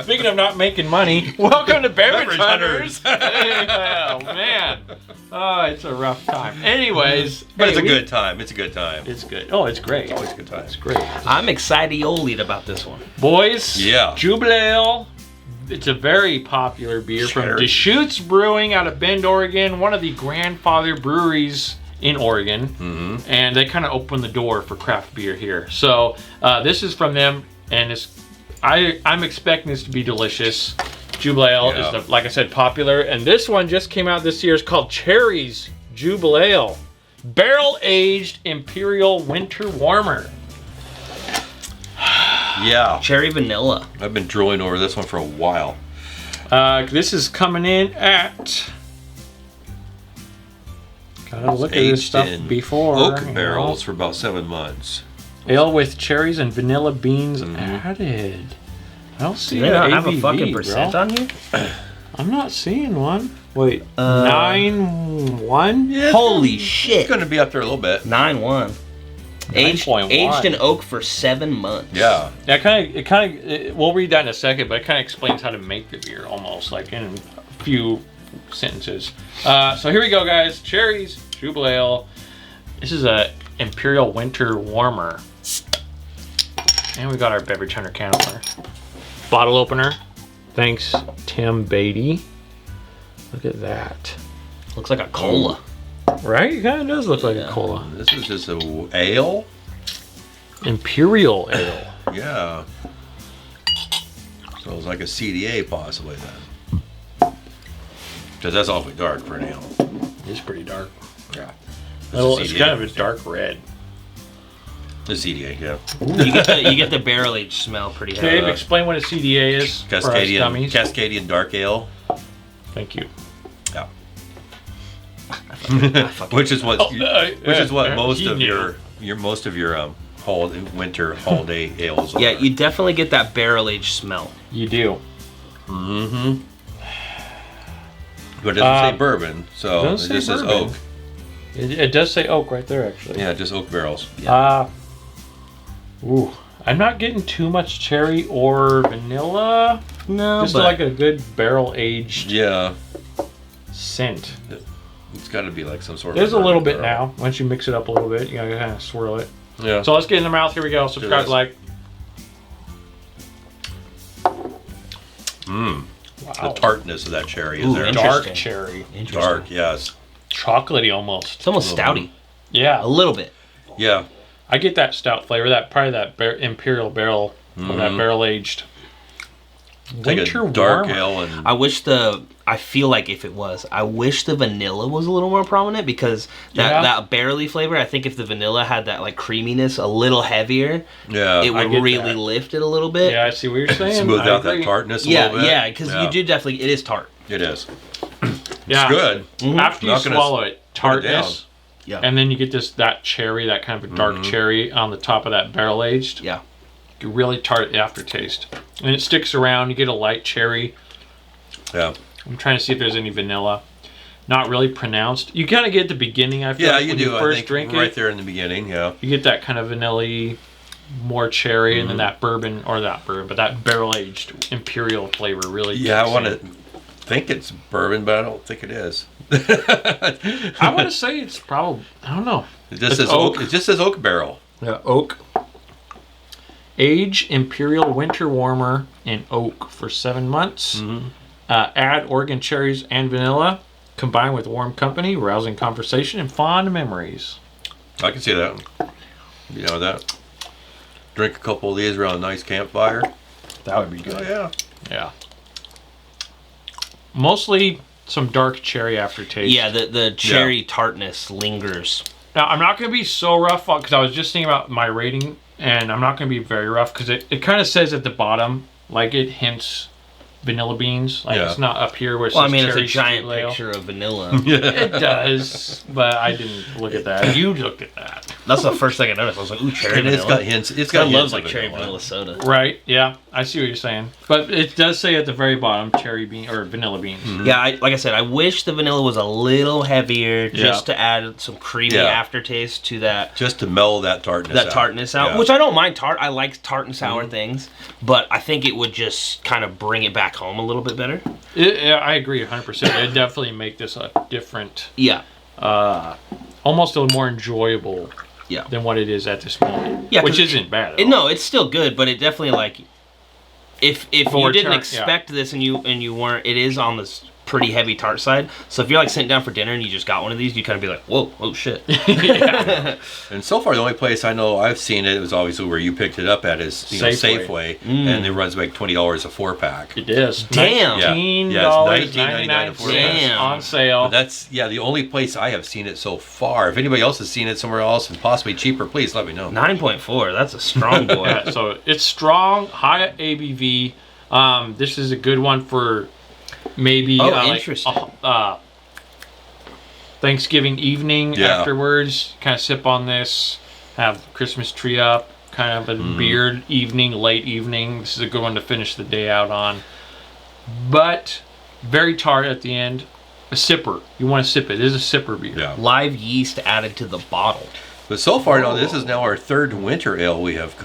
Speaking of not making money, welcome to Beverage Hunters. Oh, man. Oh, it's a rough time. Anyways. But it's a good time. It's a good time. It's good. Oh, it's great. It's always a good time. It's great. I'm excited about this one. Boys, Yeah. Jubelale. It's a very popular beer from Deshutes Brewing out of Bend, Oregon. One of the grandfather breweries in Oregon. And they kind of opened the door for craft beer here. So this is from them, and I'm expecting this to be delicious. Jubelale is, like I said, popular. And this one just came out this year. It's called Cherries Jubelale. Barrel Aged Imperial Winter Warmer. Yeah. Cherry vanilla. I've been drooling over this one for a while. This is coming in at... Gotta look at this stuff before. Oak barrels for about 7 months. Ale with cherries and vanilla beans added. I don't see Do they not ABV, have a fucking percent bro. on here? I'm not seeing one. Wait, 9.1? Yeah, holy shit! It's going to be up there a little bit. 9.1. Aged in oak for 7 months. Yeah. We'll read that in a second, but it kind of explains how to make the beer almost, like in a few sentences. So here we go, guys. Cherries Jubelale. This is a Imperial Winter Warmer. And we got our Beverage Hunter can opener. Bottle opener. Thanks, Tim Beatty. Look at that. Looks like a cola. Right? It kind of does look like a cola. This is just a ale? Imperial ale. Yeah. So it's like a CDA possibly then. Because that's awfully dark for an ale. It's pretty dark. Yeah. It's kind of a dark red. The CDA, yeah. You get the barrel aged smell pretty heavy. Dave, explain what a CDA is for us dummies. Cascadian dark ale. Thank you. Yeah. Which is what most of your winter holiday ales are. Yeah, you definitely get that barrel aged smell. You do. Mm-hmm. But it doesn't say bourbon, so it just says oak. It does say oak right there, actually. Yeah, just oak barrels. Yeah. Ooh, I'm not getting too much cherry or vanilla. No, just like a good barrel aged. Yeah. Scent. It's got to be like some sort of. There's a little bit now. Once you mix it up a little bit, you gotta kind of swirl it. Yeah. So let's get in the mouth. Here we go. Subscribe, like. Mmm. Wow. The tartness of that cherry is there. Dark cherry. Dark, yes. Chocolatey almost. It's almost stouty. Yeah. A little bit. Yeah. I get that stout flavor. Probably that Imperial barrel or that barrel aged. Winter like a dark warmer. ale and I wish I feel like if it was, I wish the vanilla was a little more prominent because that barrely flavor, I think if the vanilla had that like creaminess a little heavier, it would really lift it a little bit. Yeah, I see what you're saying. Smooth out that tartness a little bit. Yeah, because you do definitely, it is tart. It is. Yeah. It's good. After you swallow it, tartness. Yeah. And then you get that cherry, that kind of a dark cherry on the top of that barrel aged. Yeah. Really tart aftertaste. And it sticks around. You get a light cherry. Yeah. I'm trying to see if there's any vanilla. Not really pronounced. You kind of get the beginning, I feel like, you when do. you first drink right it. there in the beginning, yeah. You get that kind of vanilla-y, more cherry, and then that bourbon, but that barrel-aged imperial flavor really Yeah, I kicks want in. to think it's bourbon, but I don't think it is. I want to say it's probably, I don't know. It just says oak. It just says oak barrel. Yeah, oak. Age Imperial Winter Warmer in oak for 7 months. Add Oregon cherries and vanilla. Combined with warm company, rousing conversation, and fond memories. I can see that. You know that. Drink a couple of these around a nice campfire. That would be good. Oh yeah. Yeah. Mostly some dark cherry aftertaste. Yeah, the cherry tartness lingers. Now, I'm not going to be so rough because I was just thinking about my rating, and I'm not going to be very rough because it kind of says at the bottom, like it hints vanilla beans. Like it's not up here where it says it's a cherry giant Jubelale. picture of vanilla. It does, but I didn't look at that. You looked at that. That's the first thing I noticed. I was like, ooh, cherry vanilla. It's got hints. It's got I hints love of cherry vanilla soda. Right, yeah. I see what you're saying. But it does say at the very bottom, cherry bean or vanilla beans. Mm-hmm. Yeah, like I said, I wish the vanilla was a little heavier just to add some creamy aftertaste to that. Just to mellow that tartness out. Which I don't mind tart. I like tart and sour things. But I think it would just kind of bring it back home a little bit better. I agree 100%. It'd definitely make this a different... Yeah. Almost a little more enjoyable than what it is at this moment. Yeah, which isn't bad at all. No, it's still good, but it definitely like if you didn't expect this and you weren't, it is on this pretty heavy tart side. So if you're like sitting down for dinner and you just got one of these, you kind of be like, whoa, oh shit. And so far, the only place I know I've seen it was obviously where you picked it up at is Safeway, and it runs like $20 a 4-pack. It is. Damn. $19.99 a 4-pack on sale. But that's the only place I have seen it so far. If anybody else has seen it somewhere else and possibly cheaper, please let me know. 9.4. That's a strong boy. Yeah, so it's strong, high ABV. This is a good one for maybe Thanksgiving evening afterwards. Kind of sip on this, have Christmas tree up, kind of a beer evening, late evening. This is a good one to finish the day out on. But very tart at the end. A sipper. You want to sip it. It is a sipper beer. Yeah. Live yeast added to the bottle. But so far, this is now our third winter ale we have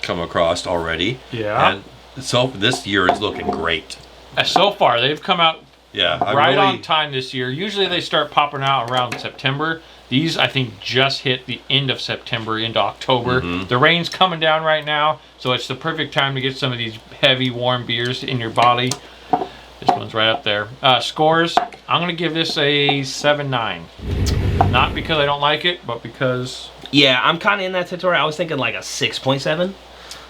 come across already. Yeah. And so this year is looking great. So far, they've come out really, on time this year. Usually they start popping out around September. These, I think, just hit the end of September into October. The rain's coming down right now, so it's the perfect time to get some of these heavy, warm beers in your body. This one's right up there. Scores, I'm going to give this a 7.9. Not because I don't like it, but because... Yeah, I'm kind of in that territory. I was thinking like a 6.7.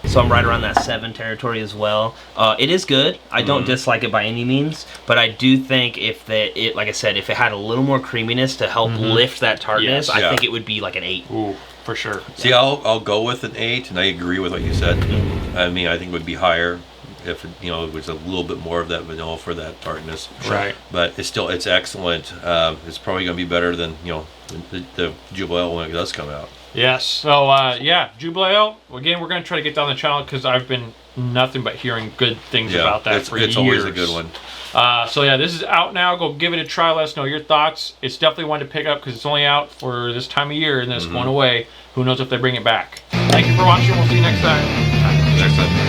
So I'm right around that 7 territory as well. It is good. I don't dislike it by any means, but I do think like I said, if it had a little more creaminess to help lift that tartness, I think it would be like an 8. Ooh, for sure. See, I'll go with an 8, and I agree with what you said. I mean, I think it would be higher if it was a little bit more of that vanilla for that tartness. Right. But it's excellent. It's probably going to be better than the Jubelale when it does come out. Yes. So, Jubelale. Again, we're going to try to get down the channel because I've been nothing but hearing good things about that for years. It's always a good one. This is out now. Go give it a try. Let us know your thoughts. It's definitely one to pick up because it's only out for this time of year and then it's going away. Who knows if they bring it back. Thank you for watching. We'll see you next time. Next time.